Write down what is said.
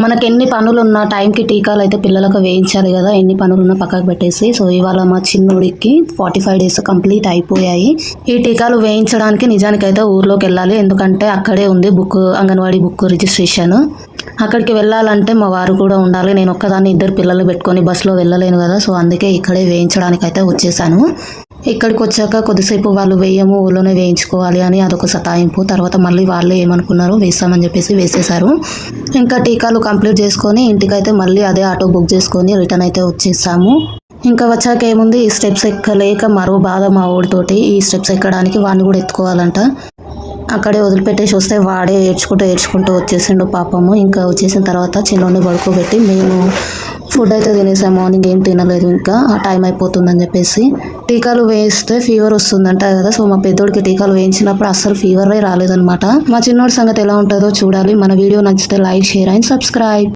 మనకి ఎన్ని పనులున్నా టైంకి టీకాలు అయితే పిల్లలకు వేయించాలి కదా, ఎన్ని పనులున్నా పక్కకు పెట్టేసి. సో ఇవాళ మా చిన్నోడికి 45 డేస్ కంప్లీట్ అయిపోయాయి. ఈ టీకాలు వేయించడానికి నిజానికైతే ఊర్లోకి వెళ్ళాలి, ఎందుకంటే అక్కడే ఉంది అంగన్వాడీ బుక్ రిజిస్ట్రేషన్. అక్కడికి వెళ్ళాలంటే మా వారు కూడా ఉండాలి. నేను ఒక్కదాన్ని 2 పిల్లలు పెట్టుకొని బస్సులో వెళ్ళలేను కదా, సో అందుకే ఇక్కడే వేయించడానికి అయితే వచ్చేసాను. ఇక్కడికి వచ్చాక కొద్దిసేపు వాళ్ళు వేయము, ఊళ్ళోనే వేయించుకోవాలి అని అదొక సతాయింపు. తర్వాత మళ్ళీ వాళ్ళు ఏమనుకున్నారు, వేస్తామని చెప్పేసి వేసేశారు. ఇంకా టీకాలు కంప్లీట్ చేసుకొని ఇంటికైతే మళ్ళీ అదే ఆటో బుక్ చేసుకొని రిటర్న్ అయితే వచ్చేసాము. ఇంకా వచ్చాక ఏముంది, ఈ స్టెప్స్ ఎక్కలేక మరో బాధ మా ఊడితోటి. ఈ స్టెప్స్ ఎక్కడానికి వాడిని కూడా ఎత్తుకోవాలంట. అక్కడే వదిలిపెట్టేసి వస్తే వాడే ఏడ్చుకుంటూ వచ్చేసిండు పాపము. ఇంకా వచ్చేసిన తర్వాత చిన్నోడిని పడుకోబెట్టి మేము ఫుడ్ అయితే తినేసాం. మార్నింగ్ ఏం తినలేదు, ఇంకా ఆ టైం అయిపోతుందని చెప్పేసి. టీకాలు వేస్తే ఫీవర్ వస్తుందంట కదా, సో మా పెద్దోడికి టీకాలు వేయించినప్పుడు అస్సలు ఫీవరే రాలేదనమాట. మా చిన్నోడి సంగతి ఎలా ఉంటుందో చూడాలి. మన వీడియో నచ్చితే లైక్, షేర్ అండ్ సబ్స్క్రైబ్.